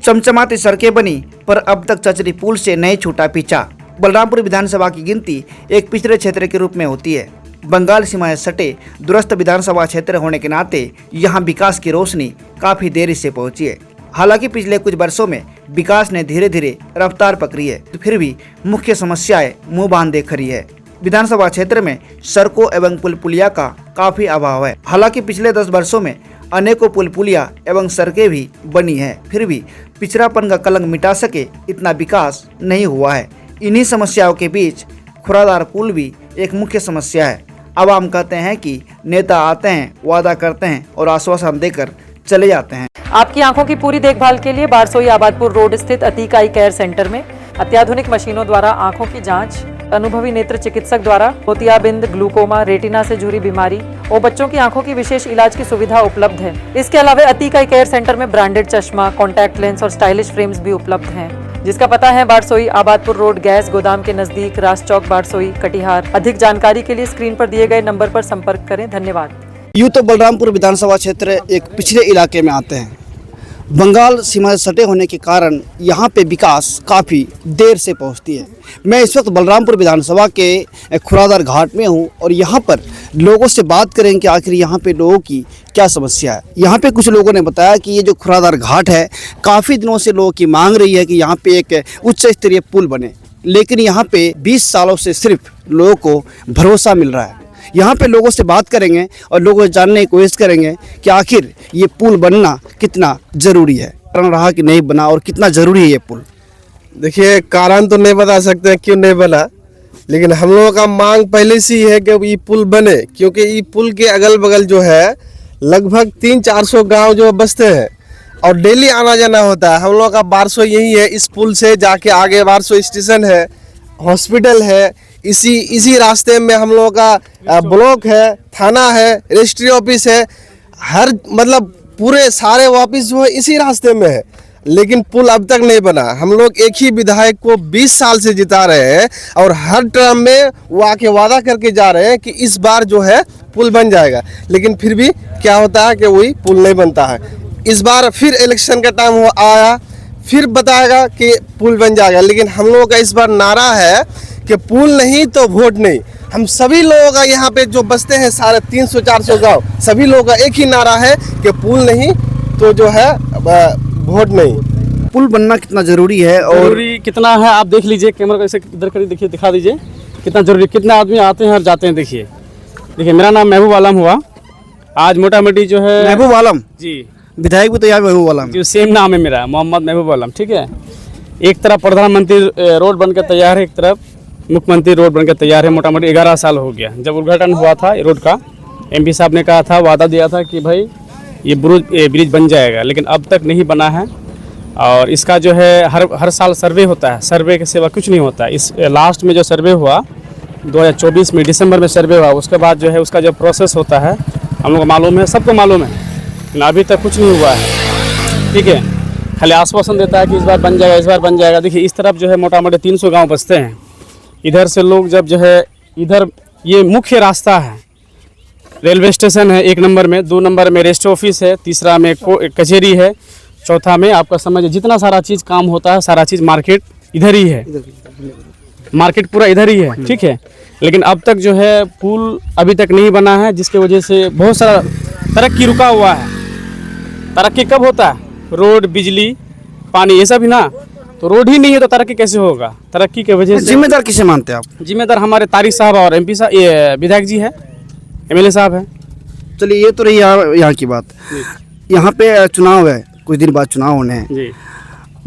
चमचमाती सड़कें बनी पर अब तक चचरी पुल से नहीं छूटा पीछा। बलरामपुर विधानसभा की गिनती एक पिछड़े क्षेत्र के रूप में होती है। बंगाल सीमा से सटे दूरस्थ विधानसभा क्षेत्र होने के नाते यहाँ विकास की रोशनी काफी देरी से पहुंची है। हालांकि पिछले कुछ वर्षों में विकास ने धीरे धीरे रफ्तार पकड़ी है, तो फिर भी मुख्य समस्याएं मुंह बांधे खड़ी है। विधानसभा क्षेत्र में सड़कों एवं पुल पुलिया का काफी अभाव है। हालांकि पिछले 10 वर्षों में अनेकों पुल पुलिया एवं सड़कें भी बनी है, फिर भी पिछड़ापन का कलंक मिटा सके इतना विकास नहीं हुआ है। इन्हीं समस्याओं के बीच खुरादार पुल भी एक मुख्य समस्या है। आवाम कहते हैं कि नेता आते हैं, वादा करते हैं और आश्वासन देकर चले जाते हैं। आपकी आंखों की पूरी देखभाल के लिए बारसोई आबादपुर रोड स्थित अतीक आई केयर सेंटर में अत्याधुनिक मशीनों द्वारा आंखों की जांच, अनुभवी नेत्र चिकित्सक द्वारा मोतियाबिंद, ग्लूकोमा, रेटिना से जुड़ी बीमारी और बच्चों की आंखों की विशेष इलाज की सुविधा उपलब्ध है। इसके अलावा अतीक आई केयर सेंटर में ब्रांडेड चश्मा, कॉन्टैक्ट लेंस और स्टाइलिश फ्रेम्स भी उपलब्ध हैं, जिसका पता है बारसोई आबादपुर रोड, गैस गोदाम के नजदीक, राज चौक, बारसोई, कटिहार। अधिक जानकारी के लिए स्क्रीन पर दिए गए नंबर पर संपर्क करें। धन्यवाद। यूँ तो बलरामपुर विधानसभा क्षेत्र एक पिछड़े इलाके में आते हैं। बंगाल सीमा से सटे होने के कारण यहाँ पे विकास काफ़ी देर से पहुँचती है। मैं इस वक्त बलरामपुर विधानसभा के खुरादार घाट में हूँ और यहाँ पर लोगों से बात करें कि आखिर यहाँ पे लोगों की क्या समस्या है। यहाँ पे कुछ लोगों ने बताया कि ये जो खुरादार घाट है, काफ़ी दिनों से लोगों की मांग रही है कि यहाँ पे एक उच्च स्तरीय पुल बने, लेकिन यहाँ पे 20 सालों से सिर्फ लोगों को भरोसा मिल रहा है। यहाँ पे लोगों से बात करेंगे और लोगों से जानने की कोशिश करेंगे कि आखिर ये पुल बनना कितना ज़रूरी है, कारण रहा कि नहीं बना और कितना ज़रूरी है ये पुल। देखिए, कारण तो नहीं बता सकते क्यों नहीं बना, लेकिन हम लोगों का मांग पहले से ही है कि ये पुल बने, क्योंकि ये पुल के अगल बगल जो है लगभग 300-400 गाँव जो बसते हैं और डेली आना जाना होता है। हम लोगों का बारसोई यही है, इस पुल से जाके आगे बारसोई स्टेशन है, हॉस्पिटल है, इसी रास्ते में हम लोगों का ब्लॉक है, थाना है, रजिस्ट्री ऑफिस है, हर मतलब पूरे सारे ऑफिस जो है इसी रास्ते में है, लेकिन पुल अब तक नहीं बना। हम लोग एक ही विधायक को 20 साल से जिता रहे हैं और हर टर्म में वो आके वादा करके जा रहे हैं कि इस बार जो है पुल बन जाएगा, लेकिन फिर भी क्या होता है कि वही पुल नहीं बनता है। इस बार फिर इलेक्शन का टाइम आया, फिर बताएगा कि पुल बन जाएगा, लेकिन हम लोगों का इस बार नारा है कि पुल नहीं तो वोट नहीं। हम सभी लोगों का यहाँ पे जो बसते हैं सारे 300-400 गांव, सभी लोगों का एक ही नारा है कि पुल नहीं तो जो है वोट नहीं। पुल बनना कितना ज़रूरी है और जरूरी कितना है आप देख लीजिए। कैमरा कैसे इधर करिए, देखिए, दिखा दीजिए कितना जरूरी, कितना आदमी आते हैं और जाते हैं। देखिए मेरा नाम महबूब आलम हुआ। आज मोटा मोटी जो है महबूब आलम जी, विधायक भी तो यहाँ महबूब आलम जो सेम नाम है मेरा, मोहम्मद महबूब आलम। ठीक है, एक तरफ प्रधानमंत्री रोड बनकर तैयार है, एक तरफ मुख्यमंत्री रोड बनकर तैयार है। मोटा मोटी 11 साल हो गया जब उद्घाटन हुआ था रोड का। एमपी साहब ने कहा था, वादा दिया था कि भाई ये ब्रिज बन जाएगा, लेकिन अब तक नहीं बना है। और इसका जो है हर साल सर्वे होता है, सर्वे के सिवा कुछ नहीं होता है। इस लास्ट में जो सर्वे हुआ 2024 में दिसंबर में सर्वे हुआ, उसके बाद जो है उसका जो प्रोसेस होता है हम लोग को मालूम है, सबको मालूम है, लेकिन अभी तक कुछ नहीं हुआ है। ठीक है, खाली आश्वासन देता है कि इस बार बन जाएगा, इस बार बन जाएगा। देखिए इस तरफ जो है मोटा मोटी 300 गाँव बसते हैं। इधर से लोग जब जो है इधर, ये मुख्य रास्ता है, रेलवे स्टेशन है 1 नंबर में, 2 नंबर में रजिस्ट्री ऑफिस है, तीसरा में कचहरी है, चौथा में आपका समझिए जितना सारा चीज़ काम होता है, सारा चीज़ मार्केट इधर ही है, मार्केट पूरा इधर ही है। ठीक है, लेकिन अब तक जो है पुल अभी तक नहीं बना है, जिसके वजह से बहुत सारा तरक्की रुका हुआ है। तरक्की कब होता है? रोड, बिजली, पानी, ये सब ही ना। तो रोड ही नहीं है तो तरक्की कैसे होगा? तरक्की के वजह से जिम्मेदार किसे मानते हैं आप? जिम्मेदार हमारे तारिक साहब और एमपी साहब, ये विधायक जी है, एमएलए साहब है। चलिए ये तो रही यहाँ की बात। यहाँ पे चुनाव है, कुछ दिन बाद चुनाव होने हैं जी।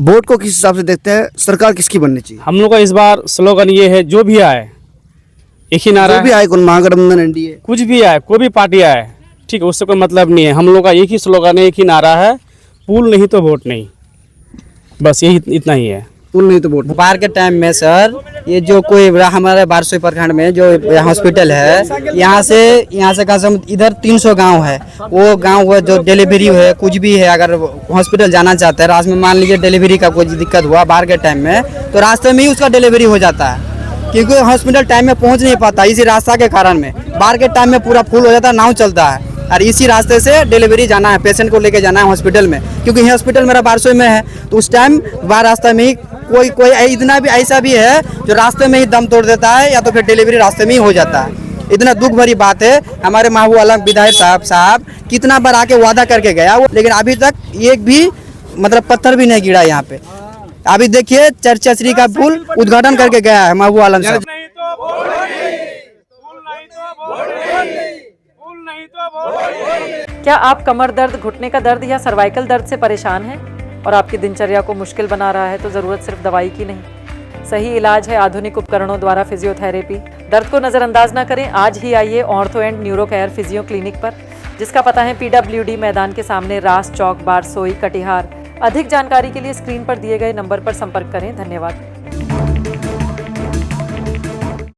वोट को किस हिसाब से देखते हैं? सरकार किसकी बननी चाहिए? हम लोग का इस बार स्लोगन ये है, जो भी आए एक ही नारा, जो भी आए, कौन महागठबंधन, एनडीए, कुछ भी आए, कोई भी पार्टी आए, ठीक है, उससे कोई मतलब नहीं है। हम लोग का एक ही स्लोगन है, एक ही नारा है, पुल नहीं तो वोट नहीं। बस यही, इतना ही है। पुल नहीं तो वोट। दोपहर के टाइम में सर, ये जो कोई हमारे बारसोई प्रखंड में जो हॉस्पिटल है, यहाँ से कम से कम इधर 300 गांव है। वो गांव जो डिलीवरी है, कुछ भी है, अगर हॉस्पिटल जाना चाहते हैं, रास्ते में मान लीजिए डिलीवरी का कोई दिक्कत हुआ बाहर के टाइम में, तो रास्ते में ही उसका डिलीवरी हो जाता है, क्योंकि हॉस्पिटल टाइम में पहुँच नहीं पाता इसी रास्ता के कारण में। बाहर के टाइम में पूरा फुल हो जाता है, नाव चलता है। और इसी रास्ते से डिलीवरी जाना है, पेशेंट को लेके जाना है हॉस्पिटल में, क्योंकि ये हॉस्पिटल मेरा बारसोई में है। तो उस टाइम वह रास्ते में ही कोई इतना भी ऐसा भी है जो रास्ते में ही दम तोड़ देता है, या तो फिर डिलीवरी रास्ते में ही हो जाता है। इतना दुख भरी बात है। हमारे महबूब आलम विधायक साहब कितना बार आके वादा करके गया वो, लेकिन अभी तक एक भी मतलब पत्थर भी नहीं गिरा यहाँ पे। अभी देखिए चरचरी का पुल उद्घाटन करके गया है महबूब आलम साहब। क्या आप कमर दर्द, घुटने का दर्द या सर्वाइकल दर्द से परेशान हैं और आपकी दिनचर्या को मुश्किल बना रहा है, तो ज़रूरत सिर्फ दवाई की नहीं, सही इलाज है आधुनिक उपकरणों द्वारा फिजियोथेरेपी। दर्द को नज़रअंदाज न करें, आज ही आइए ortho and neuro care physio clinic पर, जिसका पता है PWD मैदान के सामने, रास चौक, बारसोई, कटिहार। अधिक जानकारी के लिए स्क्रीन पर दिए गए नंबर पर संपर्क करें। धन्यवाद।